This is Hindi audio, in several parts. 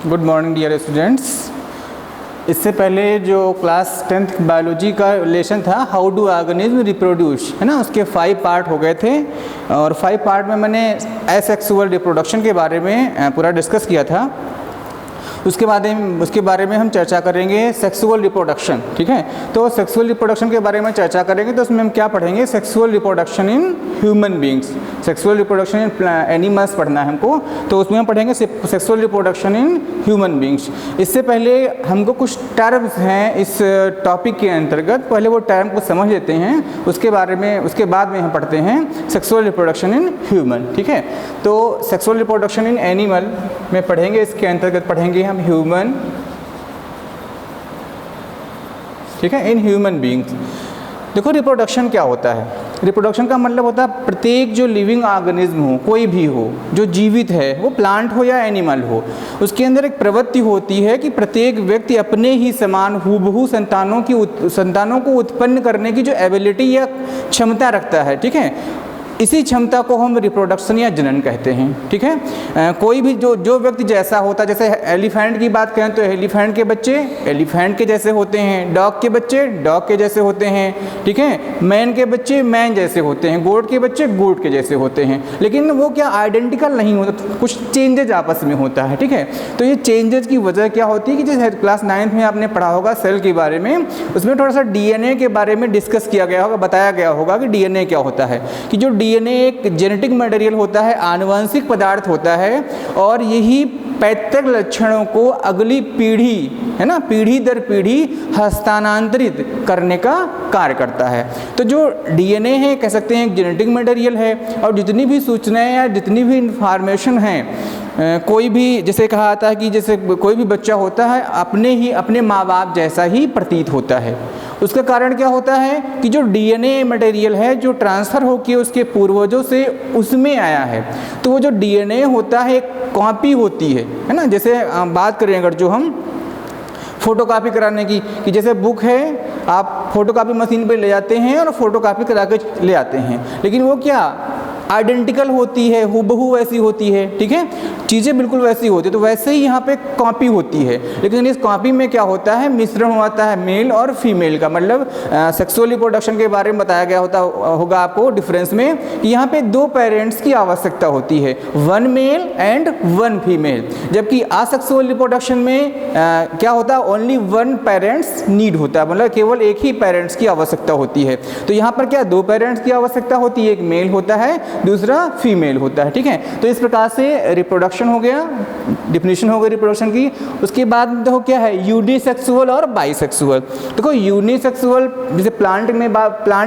Good morning dear students. इससे पहले जो क्लास 10th बायोलॉजी का लेसन था हाउ डू ऑर्गेनिज्म रिप्रोड्यूस, है ना, उसके 5 पार्ट हो गए थे और 5 पार्ट में मैंने एसेक्सुअल रिप्रोडक्शन के बारे में पूरा डिस्कस किया था। उसके बारे में हम चर्चा करेंगे सेक्सुअल रिप्रोडक्शन। ठीक है, तो सेक्सुअल रिप्रोडक्शन के बारे में चर्चा करेंगे तो उसमें हम क्या पढ़ेंगे, sexual reproduction in human beings, sexual reproduction in animals पढ़ना है हमको, तो उसमें हम पढ़ेंगे sexual reproduction in human beings. इससे पहले हमको कुछ टर्म्स हैं इस टॉपिक के अंतर्गत, पहले वो टर्म को समझ लेते हैं, उसके बाद में हम पढ़ते हैं सेक्सुअल रिप्रोडक्शन इन ह्यूमन। ठीक है, तो सेक्सुअल रिप्रोडक्शन इन एनिमल में पढ़ेंगे, इसके अंतर्गत पढ़ेंगे हम ह्यूमन, ठीक है, इन ह्यूमन बींग्स। देखो रिप्रोडक्शन क्या होता है, रिप्रोडक्शन का मतलब होता है प्रत्येक जो लिविंग ऑर्गेनिज्म हो, कोई भी हो जो जीवित है, वो प्लांट हो या एनिमल हो, उसके अंदर एक प्रवृत्ति होती है कि प्रत्येक व्यक्ति अपने ही समान हूबहू संतानों को उत्पन्न करने की जो एबिलिटी या क्षमता रखता है। ठीक है, इसी क्षमता को हम रिप्रोडक्शन या जनन कहते हैं। ठीक है, कोई भी जो व्यक्ति जैसा होता है, जैसे एलिफेंट की बात करें तो एलिफेंट के बच्चे एलिफेंट के जैसे होते हैं, डॉग के बच्चे डॉग के जैसे होते हैं। ठीक है, मैन के बच्चे मैन जैसे होते हैं, गोट के बच्चे गोट के जैसे होते हैं, लेकिन वो क्या आइडेंटिकल नहीं होता, कुछ चेंजेज आपस में होता है। ठीक है, तो ये चेंजेज की वजह क्या होती है कि जैसे क्लास 9th में आपने पढ़ा होगा सेल के बारे में, उसमें थोड़ा सा डीएनए के बारे में डिस्कस किया गया होगा, बताया गया होगा कि डीएनए क्या होता है, कि जो डीएनए एक जेनेटिक मटेरियल होता है, आनुवंशिक पदार्थ होता है, और यही पैतृक लक्षणों को अगली पीढ़ी, है ना, पीढ़ी दर पीढ़ी हस्तांतरित करने का कार्य करता है। तो जो डीएनए है कह सकते हैं एक जेनेटिक मटेरियल है, और जितनी भी सूचनाएं या जितनी भी इंफॉर्मेशन है, कोई भी जैसे कहा जाता है कि जैसे कोई भी बच्चा होता है अपने माँ बाप जैसा ही प्रतीत होता है। उसका कारण क्या होता है कि जो डीएनए मटेरियल है जो ट्रांसफ़र होकर उसके पूर्वजों से उसमें आया है, तो वो जो डीएनए होता है एक कॉपी होती है ना। जैसे बात करें अगर जो हम फ़ोटोकॉपी कराने की, कि जैसे बुक है आप फ़ोटोकॉपी मशीन पे ले जाते हैं और फ़ोटोकॉपी करा के ले आते हैं, लेकिन वो क्या आइडेंटिकल होती है, हूबहू वैसी होती है। ठीक है, चीज़ें बिल्कुल वैसी होती है, तो वैसे ही यहाँ पे कॉपी होती है, लेकिन इस कॉपी में क्या होता है, मिश्रण होता है मेल और फीमेल का। मतलब सेक्सुअल रिप्रोडक्शन के बारे में बताया गया होगा आपको डिफरेंस में, कि यहाँ पे 2 पेरेंट्स की आवश्यकता होती है, 1 मेल एंड 1 फीमेल, जबकि असेक्सुअल रिप्रोडक्शन में क्या होता है, ओनली 1 पेरेंट्स नीड होता है, मतलब केवल एक ही पेरेंट्स की आवश्यकता होती है। तो यहाँ पर क्या 2 पेरेंट्स की आवश्यकता होती है, एक मेल होता है दूसरा फीमेल होता है। ठीक है, तो इस प्रकार से रिप्रोडक्शन हो गया, डिफिनीशन हो गई रिप्रोडक्शन की। उसके बाद देखो क्या है, यूनिसेक्सुअल और बाइसेक्सुअल। देखो यूनिसेक्सुअल, जैसे प्लांट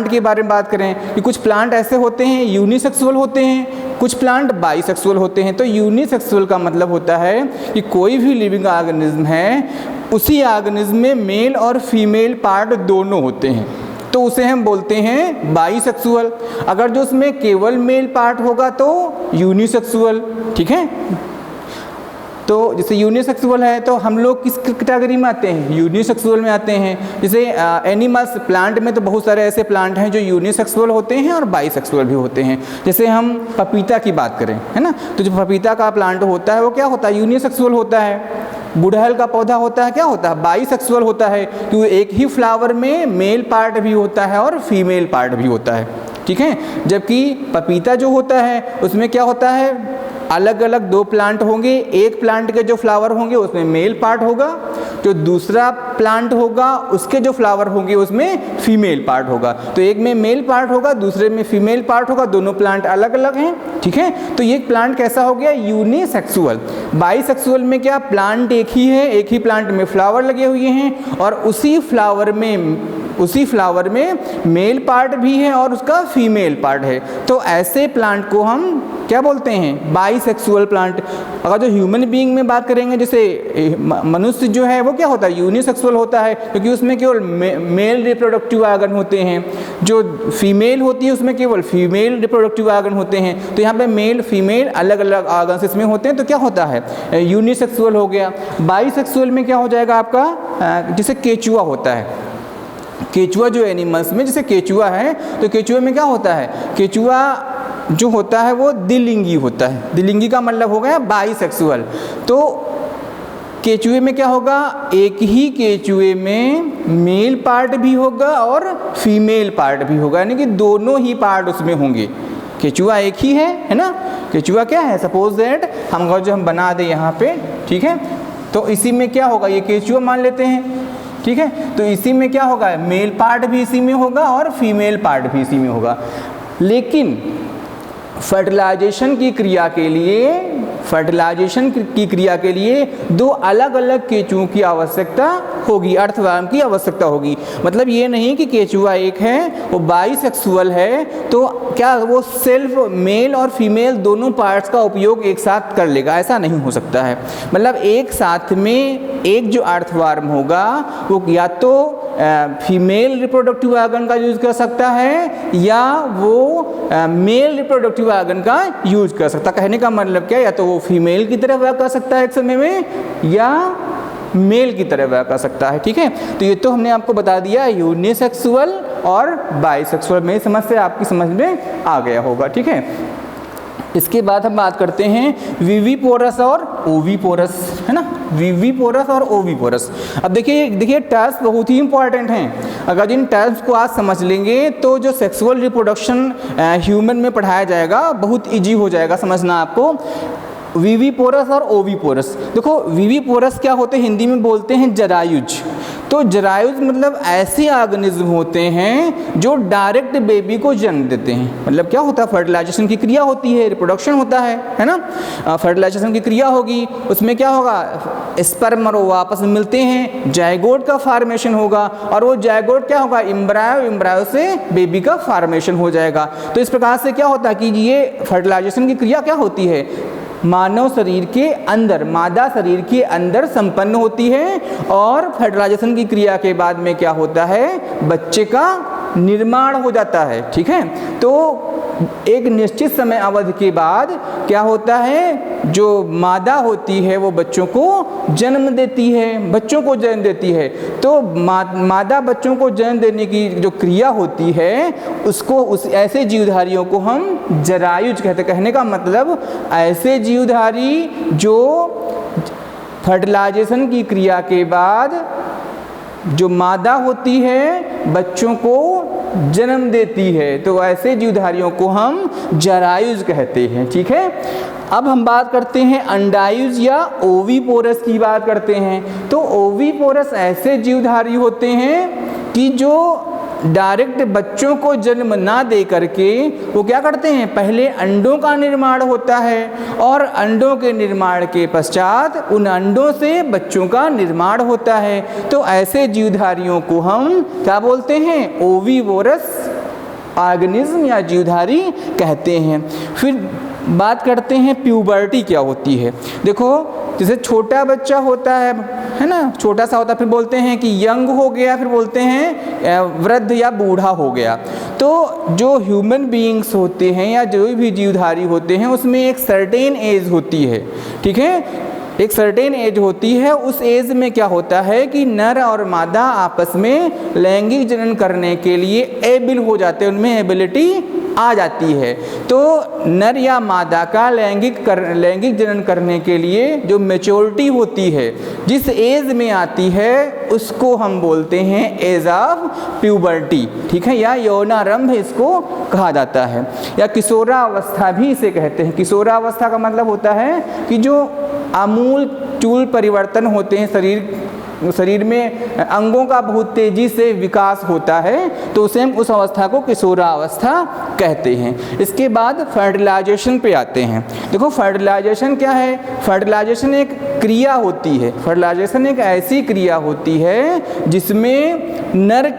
के बारे में बात करें कि कुछ प्लांट ऐसे होते हैं यूनिसेक्सुअल होते हैं, कुछ प्लांट बाइसेक्सुअल होते हैं। तो यूनिसेक्सुअल का मतलब होता है कि कोई भी लिविंग ऑर्गेनिज्म है, उसी ऑर्गेनिज्म में मेल और फीमेल पार्ट दोनों होते हैं, तो उसे हम बोलते हैं बाइसेक्सुअल। अगर जो उसमें केवल मेल पार्ट होगा तो यूनिसेक्सुअल। ठीक है, तो जैसे यूनिसेक्सुअल है तो हम लोग किस कैटेगरी में आते हैं, यूनिसेक्सुअल में आते हैं। जैसे एनिमल्स, प्लांट में तो बहुत सारे ऐसे प्लांट हैं जो यूनिसेक्सुअल होते हैं और बाइसेक्सुअल भी होते हैं। जैसे हम पपीता की बात करें, है ना, तो जो पपीता का प्लांट होता है वो क्या होता है, यूनिसेक्सुअल होता है। गुड़हल का पौधा होता है, क्या होता है, बाइसेक्सुअल होता है, क्योंकि एक ही फ्लावर में मेल पार्ट भी होता है और फीमेल पार्ट भी होता है। ठीक है, जबकि पपीता जो होता है उसमें क्या होता है, अलग अलग 2 प्लांट होंगे, एक प्लांट के जो फ्लावर होंगे उसमें मेल पार्ट होगा, जो दूसरा प्लांट होगा उसके जो फ्लावर होंगे उसमें फीमेल पार्ट होगा। तो एक में मेल पार्ट होगा, दूसरे में फीमेल पार्ट होगा, दोनों प्लांट अलग अलग हैं। ठीक है, तो ये प्लांट कैसा हो गया, यूनिसेक्सुअल। बाइसेक्सुअल में क्या, प्लांट एक ही है, एक ही प्लांट में फ्लावर लगे हुए हैं और उसी फ्लावर में मेल पार्ट भी है और उसका फीमेल पार्ट है। तो ऐसे प्लांट को हम क्या बोलते हैं, बाइसेक्सुअल प्लांट। अगर जो ह्यूमन बीइंग में बात करेंगे, जैसे मनुष्य जो है वो क्या होता है, यूनिसेक्सुअल होता है, क्योंकि उसमें केवल मेल रिप्रोडक्टिव ऑर्गन होते हैं। जो फीमेल होती है उसमें केवल फीमेल रिप्रोडक्टिव ऑर्गन होते हैं। तो यहाँ पे मेल फीमेल अलग अलग ऑर्गन्स इसमें होते हैं, तो क्या होता है, यूनिसेक्सुअल हो गया। बाइसेक्सुअल में क्या हो जाएगा आपका, जैसे केचुआ होता है, केचुआ जो एनिमल्स में, जैसे केचुआ है तो केचुआ में क्या होता है, केचुआ जो होता है वो द्विलिंगी होता है। द्विलिंगी का मतलब हो गया बाइसेक्सुअल। तो केचुए में क्या होगा, एक ही केचुए में मेल पार्ट भी होगा और फीमेल पार्ट भी होगा, यानी कि दोनों ही पार्ट उसमें होंगे। केचुआ एक ही है ना। केचुआ क्या है, सपोज दैट हम बना दें यहाँ पे, ठीक है, तो इसी में क्या होगा, ये केचुआ मान लेते हैं, ठीक है, तो इसी में क्या होगा, मेल पार्ट भी इसी में होगा और फीमेल पार्ट भी इसी में होगा। लेकिन फर्टिलाइजेशन की क्रिया के लिए दो अलग अलग केचुओं की आवश्यकता होगी, अर्थवर्म की आवश्यकता होगी। मतलब ये नहीं कि केचुआ एक है, वो बाइसेक्सुअल है, तो क्या वो सेल्फ मेल और फीमेल दोनों पार्ट्स का उपयोग एक साथ कर लेगा, ऐसा नहीं हो सकता है। मतलब एक साथ में एक जो अर्थवर्म होगा वो या तो फीमेल रिप्रोडक्टिव ऑर्गन का यूज कर सकता है या वो मेल रिप्रोडक्टिव ऑर्गन का यूज कर सकता है। कहने का मतलब क्या, या तो वो फीमेल की तरह वर्क कर सकता है एक समय में या मेल की तरह वर्क कर सकता है, ठीक है। तो ये तो हमने आपको बता दिया यूनिसेक्सुअल और बाइसेक्सुअल में समस्या आपकी समझ में आ गया होगा, ठीक है। इसके बाद हम बात करते हैं विविपोरस और ओविपोरस, है ना, विविपोरस और ओविपोरस। अब देखिए टर्म्स बहुत ही इंपॉर्टेंट हैं। अगर इन टर्म्स को आज समझ लेंगे तो जो सेक्सुअल रिप्रोडक्शन ह्यूमन में पढ़ाया जाएगा बहुत इजी हो जाएगा समझना आपको। विविपोरस और ओविपोरस, देखो विविपोरस क्या होते हैं, हिंदी में बोलते हैं जरायुज। तो जरायुज मतलब ऐसे ऑर्गेनिज्म होते हैं जो डायरेक्ट बेबी को जन्म देते हैं। मतलब क्या होता है, फर्टिलाइजेशन की क्रिया होती है, रिप्रोडक्शन होता है ना। फर्टिलाइजेशन की क्रिया होगी, उसमें क्या होगा, स्पर्म और ओवा आपस में मिलते हैं, जायगोट का फॉर्मेशन होगा और वो जायगोट क्या होगा, एम्ब्रायो से बेबी का फॉर्मेशन हो जाएगा। तो इस प्रकार से क्या होता है कि ये फर्टिलाइजेशन की क्रिया क्या होती है, मानव शरीर के अंदर, मादा शरीर के अंदर संपन्न होती है और फर्टिलाइजेशन की क्रिया के बाद में क्या होता है, बच्चे का निर्माण हो जाता है, ठीक है। तो एक निश्चित समय अवधि के बाद क्या होता है, जो मादा होती है वो बच्चों को जन्म देती है, तो मादा बच्चों को जन्म देने की जो क्रिया होती है उसको ऐसे जीवधारियों को हम जरायुज कहते। कहने का मतलब ऐसे जीवधारी जो फर्टिलाइजेशन की क्रिया के बाद जो मादा होती है बच्चों को जन्म देती है, तो ऐसे जीवधारियों को हम जरायुज कहते हैं, ठीक है। अब हम बात करते हैं अंडायुज या ओविपोरस की बात करते हैं। तो ओविपोरस ऐसे जीवधारी होते हैं कि जो डायरेक्ट बच्चों को जन्म ना दे करके वो क्या करते हैं, पहले अंडों का निर्माण होता है और अंडों के निर्माण के पश्चात उन अंडों से बच्चों का निर्माण होता है। तो ऐसे जीवधारियों को हम क्या बोलते हैं, ओविपोरस ऑर्गेनिज्म या जीवधारी कहते हैं। फिर बात करते हैं प्यूबर्टी क्या होती है। देखो जैसे छोटा बच्चा होता है ना, छोटा सा होता है, फिर बोलते हैं कि यंग हो गया, फिर बोलते हैं वृद्ध या बूढ़ा हो गया। तो जो ह्यूमन बीइंग्स होते हैं या जो भी जीवधारी होते हैं उसमें एक सर्टेन एज होती है, ठीक है, एक सर्टेन एज होती है। उस एज में क्या होता है कि नर और मादा आपस में लैंगिक जनन करने के लिए एबल हो जाते हैं, उनमें एबिलिटी आ जाती है। तो नर या मादा का लैंगिक जनन करने के लिए जो मैच्योरिटी होती है, जिस एज में आती है उसको हम बोलते हैं एज ऑफ प्यूबर्टी, ठीक है, या यौनारंभ इसको कहा जाता है, या किशोरावस्था भी इसे कहते हैं। किशोरावस्था का मतलब होता है कि जो आमूल चूल परिवर्तन होते हैं शरीर में, अंगों का बहुत तेजी से विकास होता है, तो उसे हम उस अवस्था को किशोरावस्था कहते हैं। इसके बाद फर्टिलाइजेशन पे आते हैं। देखो फर्टिलाइजेशन क्या है, फर्टिलाइजेशन एक क्रिया होती है। फर्टिलाइजेशन एक ऐसी क्रिया होती है जिसमें नर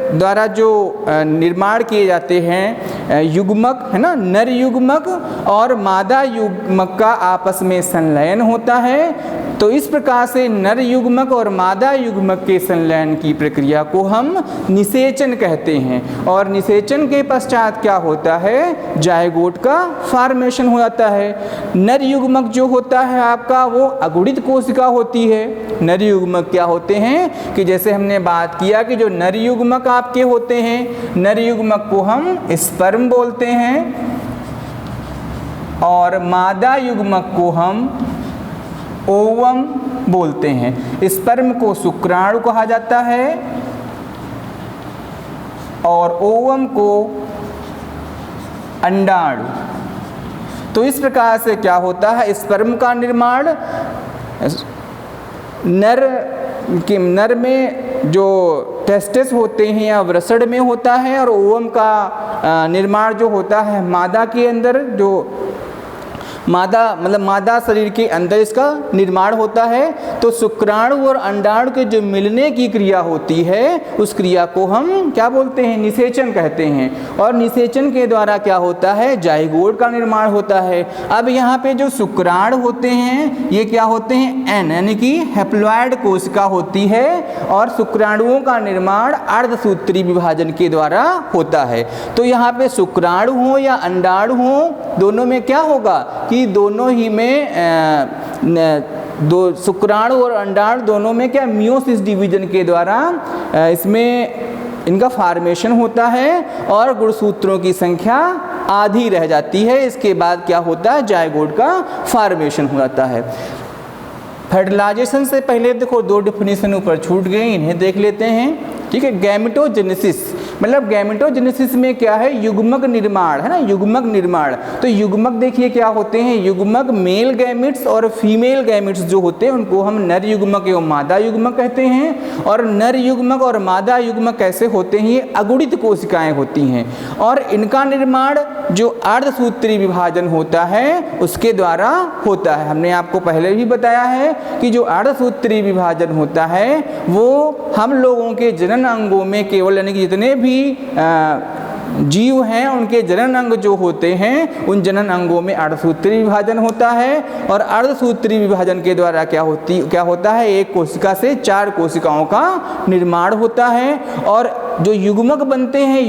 द्वारा जो निर्माण किए जाते हैं युग्मक, है ना, नर युग्मक और मादा युग्मक का आपस में संलयन होता है। तो इस प्रकार से नर युग्मक और मादा युग्मक के संलयन की प्रक्रिया को हम निषेचन कहते हैं। और निषेचन के पश्चात क्या होता है, जायगोट का फॉर्मेशन हो जाता है। नर युग्मक जो होता है आपका वो अगुणित कोशिका होती है। नर युग्मक क्या होते हैं कि जैसे हमने बात किया कि जो नर युग्मक आपके होते हैं, नर युग्मक को हम स्पर्म बोलते हैं और मादा युग्मक को हम ओवम बोलते हैं। स्पर्म को शुक्राणु कहा जाता है और ओवम को अंडाणु। तो इस प्रकार से क्या होता है, स्पर्म का निर्माण नर में जो टेस्टिस होते हैं या वृषण में होता है, और ओवम का निर्माण जो होता है मादा के अंदर, जो मादा शरीर के अंदर इसका निर्माण होता है। तो शुक्राणु और अंडाणु के जो मिलने की क्रिया होती है, उस क्रिया को हम क्या बोलते हैं, निषेचन कहते हैं। और निषेचन के द्वारा क्या होता है, जाइगोट का निर्माण होता है। अब यहाँ पे जो शुक्राणु होते हैं ये क्या होते हैं, एन यानी कि हैप्लॉयड कोशिका होती है, और शुक्राणुओं का निर्माण अर्धसूत्री विभाजन के द्वारा होता है। तो यहाँ पे शुक्राणु हो या अंडाणु हो, दोनों में क्या होगा कि दोनों ही में दो शुक्राणु और अंडाणु दोनों में क्या मियोसिस डिवीजन के द्वारा इसमें इनका फॉर्मेशन होता है, और गुणसूत्रों की संख्या आधी रह जाती है। इसके बाद क्या होता है, जाइगोट का फॉर्मेशन हो जाता है। फर्टिलाइजेशन से पहले देखो दो डिफिनीशन ऊपर छूट गए, इन्हें देख लेते हैं। ठीक है, गैमेटोजेनेसिस मतलब गैमेटोजेनेसिस में क्या है, युग्मक निर्माण है ना, युग्मक निर्माण। तो युग्मक देखिए क्या होते हैं, युग्मक मेल गैमेट्स और फीमेल गैमेट्स जो होते हैं उनको हम नर युग्मक एवं मादा युग्मक कहते हैं। और नर युग्मक और मादा युग्मक कैसे होते हैं, ये अगुणित कोशिकाएं होती हैं, और इनका निर्माण जो अर्धसूत्री विभाजन होता है उसके द्वारा होता है। हमने आपको पहले भी बताया है कि जो अर्धसूत्री विभाजन होता है वो हम लोगों के जनन अंगों में केवल यानी कि जितने भी जीव हैं उनके जनन अंग जो होते हैं उन जनन अंगों में अर्धसूत्री विभाजन होता है। और अर्धसूत्री विभाजन के द्वारा क्या होता है, एक कोशिका से 4 कोशिकाओं का निर्माण होता है। और जो युग्मक बनते हैं,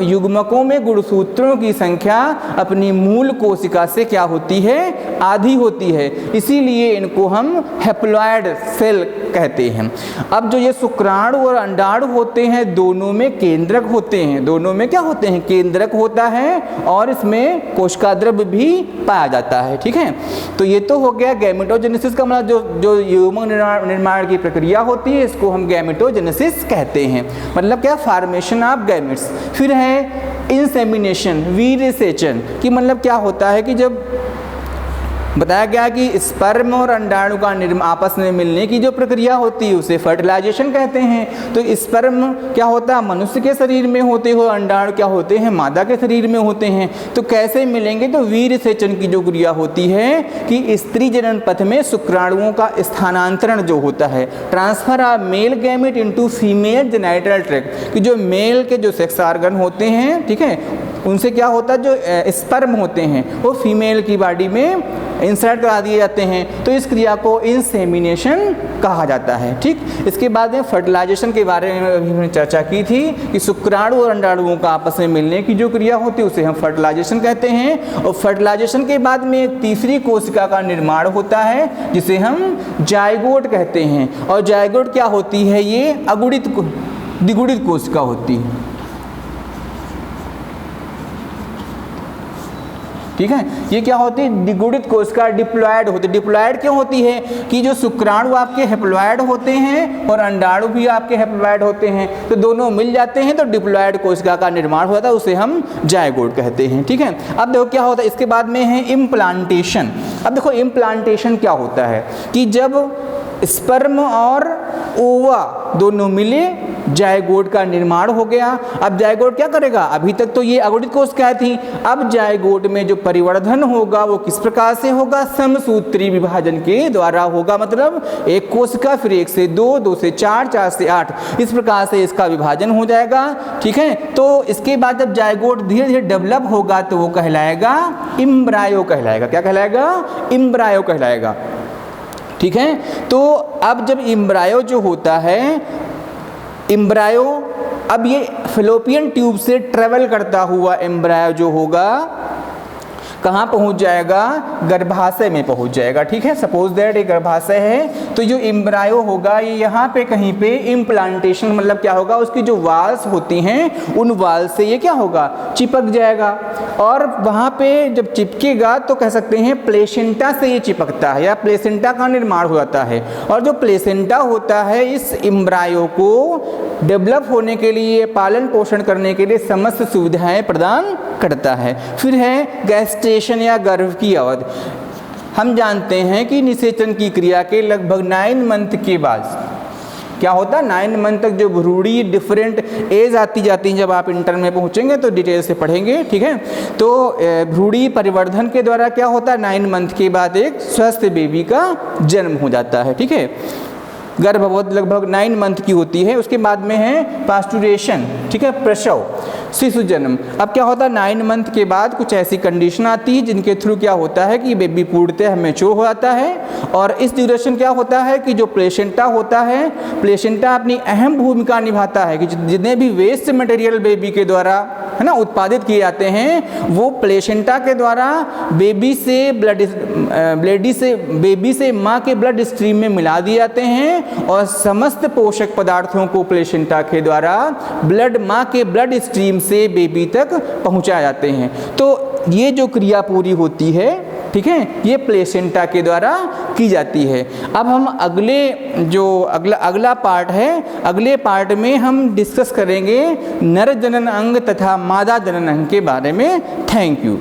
युग्मकों में गुणसूत्रों की संख्या अपनी मूल कोशिका से क्या होती है, आधी होती है। इसीलिए इनको हम हैप्लॉयड सेल कहते हैं। अब जो ये शुक्राणु और अंडाणु होते हैं दोनों में केंद्रक होते हैं, दोनों में क्या होते हैं, केंद्रक होता है, और इसमें कोशिका द्रव्य भी पाया जाता है। ठीक है, तो ये तो हो गया गैमेटोजेनेसिस का मतलब जो युग्मक निर्माण की प्रक्रिया होती है इसको हम गैमेटोजेनेसिस कहते हैं, मतलब क्या, फॉर्मेशन ऑफ गैमेट्स। फिर है इंसेमिनेशन, वीर्यसेचन, कि मतलब क्या होता है कि जब बताया गया कि स्पर्म और अंडाणु का आपस में मिलने की जो प्रक्रिया होती है उसे फर्टिलाइजेशन कहते हैं। तो स्पर्म क्या होता है, मनुष्य के शरीर में होते हो, अंडाणु क्या होते हैं, मादा के शरीर में होते हैं। तो कैसे मिलेंगे, तो वीर्यसेचन की जो क्रिया होती है कि स्त्री जनन पथ में शुक्राणुओं का स्थानांतरण जो होता है, transfer of male gamete into female genital tract, कि जो मेल के जो सेक्स ऑर्गन होते हैं, ठीक है, उनसे क्या होता है, जो स्पर्म होते हैं वो फीमेल की बॉडी में इंसर्ट करा दिए जाते हैं। तो इस क्रिया को इंसेमिनेशन कहा जाता है। ठीक, इसके बाद में फर्टिलाइजेशन के बारे में अभी हमने चर्चा की थी कि शुक्राणु और अंडाणुओं का आपस में मिलने की जो क्रिया होती है उसे हम फर्टिलाइजेशन कहते हैं। और फर्टिलाइजेशन के बाद में एक तीसरी कोशिका का निर्माण होता है जिसे हम जाइगोट कहते हैं। और जाइगोट क्या होती है, ये द्विगुणित कोशिका होती है। ठीक है, ये क्या होती है, द्विगुणित कोशिका डिप्लॉयड होती है। डिप्लॉयड क्यों होती है कि जो शुक्राणु आपके हैप्लॉयड होते हैं और अंडाणु भी आपके हैप्लॉयड होते हैं, तो दोनों मिल जाते हैं तो डिप्लॉयड कोशिका का निर्माण होता है, उसे हम जाइगोट कहते हैं। ठीक है, अब देखो क्या होता है, इसके बाद में है इम्प्लांटेशन। अब देखो इम्प्लांटेशन क्या होता है कि जब स्पर्म और ओवा दोनों मिले जाइगोट का निर्माण हो गया। अब जाइगोट क्या करेगा, अभी तक तो ये अगुणित कोशिकाएं थी, अब जाइगोट में जो परिवर्धन होगा वो किस प्रकार से होगा, समसूत्री विभाजन के द्वारा होगा। मतलब एक कोशिका फिर 1 से 2, 2 से 4, 4 से 8, इस प्रकार से इसका विभाजन हो जाएगा। ठीक है, तो इसके बाद जब जाइगोट धीरे धीरे डेवलप होगा तो वो कहलाएगा एम्ब्रायो कहलाएगा। क्या कहलाएगा, एम्ब्रायो कहलाएगा। ठीक है, तो अब जब एम्ब्रायो जो होता है, एम्ब्रायो अब ये फैलोपियन ट्यूब से ट्रेवल करता हुआ एम्ब्रायो जो होगा कहाँ पहुँच जाएगा, गर्भाशय में पहुँच जाएगा। ठीक है, सपोज दैट एक गर्भाशय है तो जो एम्ब्रायो होगा ये यहाँ पे कहीं पे इम्प्लांटेशन मतलब क्या होगा, उसकी जो वाल्स होती हैं उन वाल से ये क्या होगा, चिपक जाएगा। और वहाँ पे जब चिपकेगा तो कह सकते हैं प्लेसेंटा से ये चिपकता है या प्लेसेंटा का निर्माण हो जाता है। और जो प्लेसेंटा होता है इस एम्ब्रायो को डेवलप होने के लिए, पालन पोषण करने के लिए समस्त सुविधाएं प्रदान करता है। फिर है गैस्टेशन या गर्भ की अवधि। हम जानते हैं कि निषेचन की क्रिया के लगभग 9 मंथ के बाद क्या होता है, 9 मंथ तक जो भ्रूणी डिफरेंट एज आती जाती है, जब आप इंटर में पहुंचेंगे तो डिटेल से पढ़ेंगे। ठीक है, तो भ्रूणी परिवर्धन के द्वारा क्या होता है, 9 मंथ के बाद एक स्वस्थ बेबी का जन्म हो जाता है। ठीक है, गर्भवत लगभग 9 मंथ की होती है। उसके बाद में है पास्टुरेशन। ठीक है, प्रसव, शिशु जन्म। अब क्या होता है, 9 मंथ के बाद कुछ ऐसी कंडीशन आती है जिनके थ्रू क्या होता है कि बेबी पूर्णतः मैच्योर हो जाता है। और इस ड्यूरेशन क्या होता है कि जो प्लेसेंटा होता है, प्लेसेंटा अपनी अहम भूमिका निभाता है कि जितने भी वेस्ट मटेरियल बेबी के द्वारा है ना उत्पादित किए जाते हैं वो प्लेसेंटा के द्वारा बेबी से माँ के ब्लड स्ट्रीम में मिला दिए जाते हैं और समस्त पोषक पदार्थों को प्लेसेंटा के द्वारा माँ के ब्लड स्ट्रीम से बेबी तक पहुँचाए जाते हैं। तो ये जो क्रिया पूरी होती है, ठीक है, ये प्लेसेंटा के द्वारा की जाती है। अब हम अगला पार्ट है, अगले पार्ट में हम डिस्कस करेंगे नर जनन अंग तथा मादा जनन अंग के बारे में। Thank you.